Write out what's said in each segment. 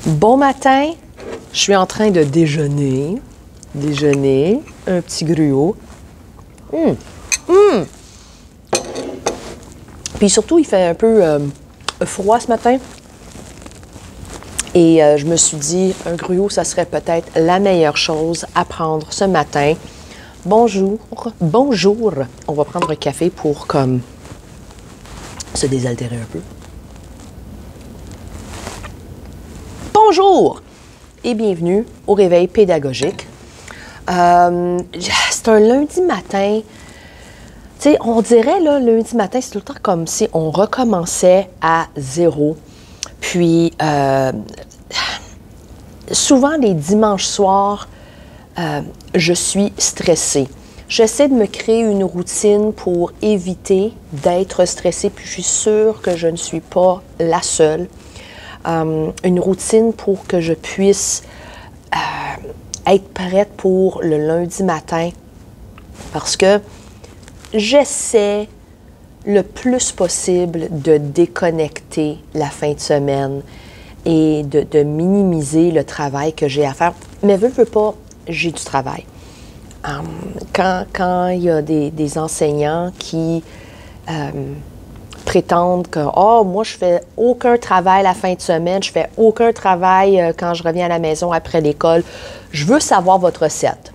Bon matin, je suis en train de déjeuner, un petit gruau. Puis surtout, il fait un peu froid ce matin. Et je me suis dit, un gruau, ça serait peut-être la meilleure chose à prendre ce matin. Bonjour. On va prendre un café pour comme se désaltérer un peu. Bonjour et bienvenue au Réveil pédagogique. C'est un lundi matin. Tu sais, on dirait, là, lundi matin, c'est tout le temps comme si on recommençait à zéro. Puis, souvent, les dimanches soirs, je suis stressée. J'essaie de me créer une routine pour éviter d'être stressée, puis je suis sûre que je ne suis pas la seule. Une routine pour que je puisse être prête pour le lundi matin, parce que j'essaie le plus possible de déconnecter la fin de semaine et de minimiser le travail que j'ai à faire. Mais veux pas, j'ai du travail. Quand il y a des enseignants qui prétendent que « Oh, moi, je fais aucun travail la fin de semaine, je fais aucun travail quand je reviens à la maison après l'école. Je veux savoir votre recette.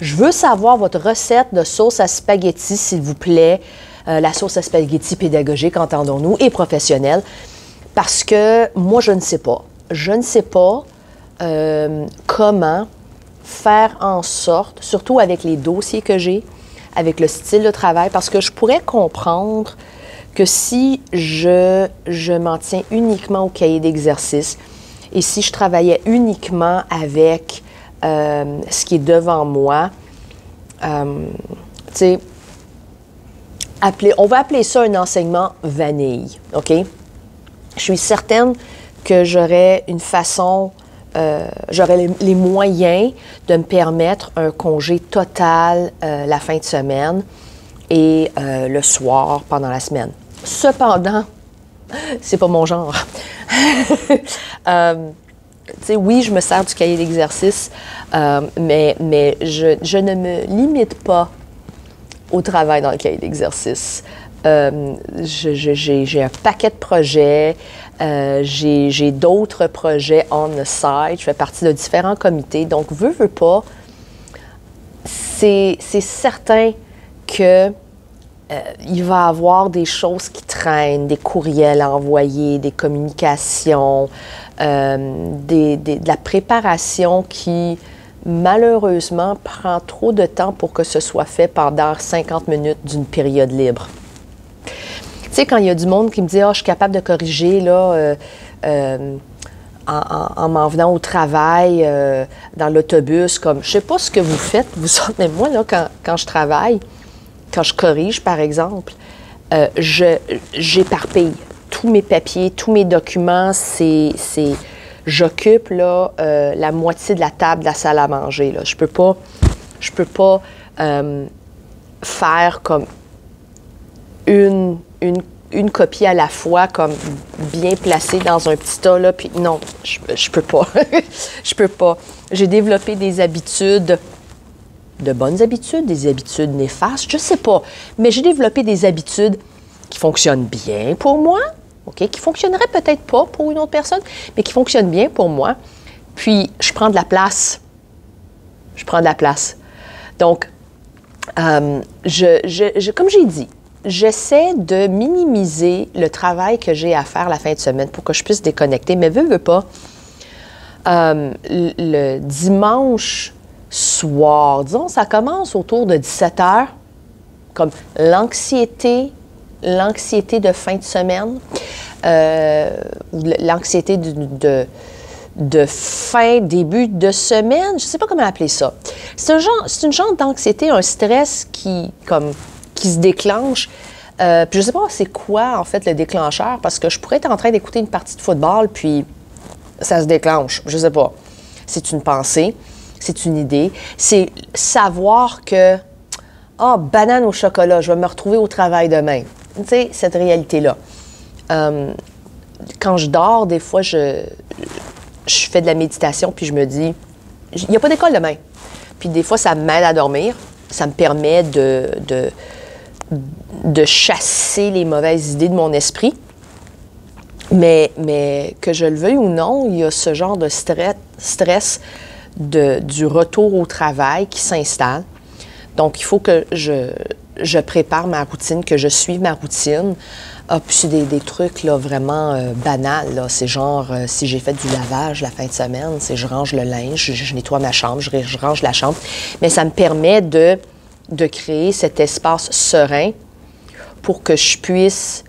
Je veux savoir votre recette de sauce à spaghetti, s'il vous plaît. La sauce à spaghetti pédagogique, entendons-nous, et professionnelle. Parce que moi, je ne sais pas. Je ne sais pas comment faire en sorte, surtout avec les dossiers que j'ai, avec le style de travail, parce que je pourrais comprendre que si je m'en tiens uniquement au cahier d'exercice et si je travaillais uniquement avec ce qui est devant moi, tu sais, on va appeler ça un enseignement vanille, OK? Je suis certaine que j'aurais une façon, j'aurais les moyens de me permettre un congé total la fin de semaine et le soir pendant la semaine. Cependant, c'est pas mon genre. Tu sais, oui, je me sers du cahier d'exercice, mais je ne me limite pas au travail dans le cahier d'exercice. J'ai un paquet de projets, j'ai d'autres projets on the side, je fais partie de différents comités, donc veux pas, c'est certain que il va y avoir des choses qui traînent, des courriels à envoyer, des communications, de la préparation qui, malheureusement, prend trop de temps pour que ce soit fait pendant 50 minutes d'une période libre. Tu sais, quand il y a du monde qui me dit « Ah, je suis capable de corriger, là, en m'en venant au travail, dans l'autobus, comme, je sais pas ce que vous faites, vous autres, mais moi, là, quand je travaille, quand je corrige, par exemple, j'éparpille tous mes papiers, tous mes documents. J'occupe là, la moitié de la table de la salle à manger. Là. Je peux pas faire comme une copie à la fois, comme bien placée dans un petit tas. Là, puis non, je peux pas. Je peux pas. J'ai développé des habitudes, de bonnes habitudes, des habitudes néfastes, je sais pas. Mais j'ai développé des habitudes qui fonctionnent bien pour moi, OK? Qui fonctionneraient peut-être pas pour une autre personne, mais qui fonctionnent bien pour moi. Puis, je prends de la place. Donc, comme j'ai dit, j'essaie de minimiser le travail que j'ai à faire la fin de semaine pour que je puisse déconnecter. Mais veux pas, le dimanche soir, disons, ça commence autour de 17h, comme l'anxiété de fin de semaine, ou l'anxiété de fin, début de semaine, je ne sais pas comment appeler ça. C'est une genre d'anxiété, un stress qui se déclenche. Puis je ne sais pas c'est quoi, en fait, le déclencheur, parce que je pourrais être en train d'écouter une partie de football, puis ça se déclenche. Je ne sais pas. C'est une pensée. C'est une idée, c'est savoir que « Ah, banane au chocolat, je vais me retrouver au travail demain. » Tu sais, cette réalité-là. Quand je dors, des fois, je je fais de la méditation, puis je me dis, il n'y a pas d'école demain. Puis des fois, ça m'aide à dormir. Ça me permet de chasser les mauvaises idées de mon esprit. Mais que je le veuille ou non, il y a ce genre de stress du retour au travail qui s'installe. Donc, il faut que je prépare ma routine, que je suive ma routine. Ah, puis c'est des trucs là, vraiment banals. Là. C'est genre, si j'ai fait du lavage la fin de semaine, c'est je range le linge, je nettoie ma chambre, je range la chambre. Mais ça me permet de créer cet espace serein pour que je puisse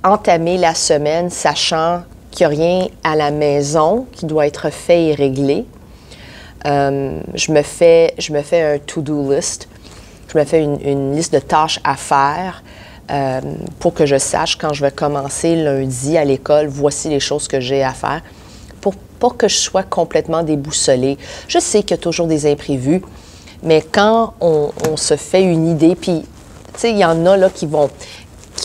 entamer la semaine sachant qu'il n'y a rien à la maison qui doit être fait et réglé. Je me fais un to-do list. Je me fais une liste de tâches à faire pour que je sache quand je vais commencer lundi à l'école, voici les choses que j'ai à faire pour pas que je sois complètement déboussolée. Je sais qu'il y a toujours des imprévus, mais quand on se fait une idée, puis tu sais, il y en a là qui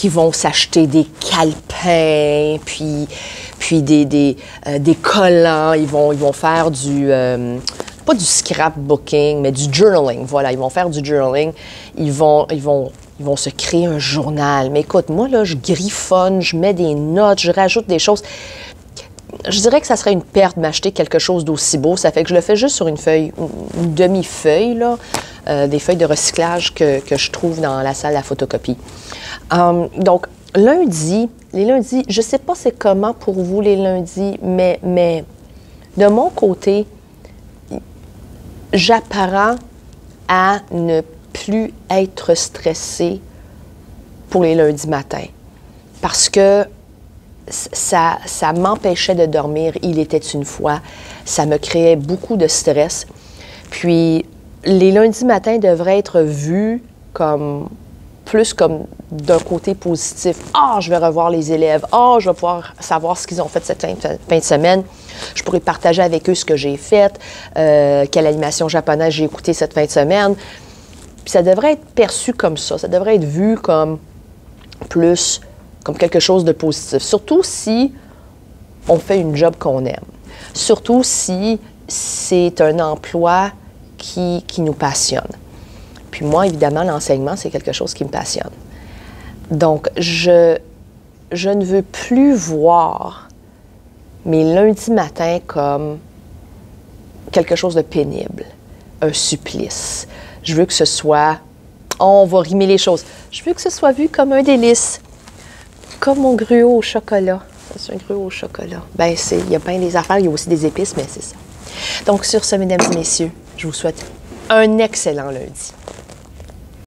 vont s'acheter des calepins, puis des collants. Ils vont faire pas du scrapbooking, mais du journaling. Voilà, ils vont faire du journaling. Ils vont se créer un journal. Mais écoute, moi, là, je griffonne, je mets des notes, je rajoute des choses. Je dirais que ça serait une perte de m'acheter quelque chose d'aussi beau. Ça fait que je le fais juste sur une feuille, une demi-feuille, là, des feuilles de recyclage que je trouve dans la salle à photocopie. Donc, les lundis, je ne sais pas c'est comment pour vous les lundis, mais de mon côté, j'apprends à ne plus être stressée pour les lundis matins. Parce que ça m'empêchait de dormir. Il était une fois. Ça me créait beaucoup de stress. Puis, les lundis matins devraient être vus plus comme d'un côté positif. Ah, je vais revoir les élèves. Ah, je vais pouvoir savoir ce qu'ils ont fait cette fin de semaine. Je pourrais partager avec eux ce que j'ai fait, quelle animation japonaise j'ai écoutée cette fin de semaine. Puis ça devrait être perçu comme ça. Ça devrait être vu comme quelque chose de positif. Surtout si on fait une job qu'on aime. Surtout si c'est un emploi qui nous passionne. Puis moi, évidemment, l'enseignement, c'est quelque chose qui me passionne. Donc, je ne veux plus voir mes lundis matins comme quelque chose de pénible, un supplice. Je veux que ce soit, on va rimer les choses. Je veux que ce soit vu comme un délice, comme mon gruau au chocolat. C'est un gruau au chocolat. Bien, il y a bien des affaires, il y a aussi des épices, mais c'est ça. Donc, sur ce, mesdames et messieurs, je vous souhaite un excellent lundi.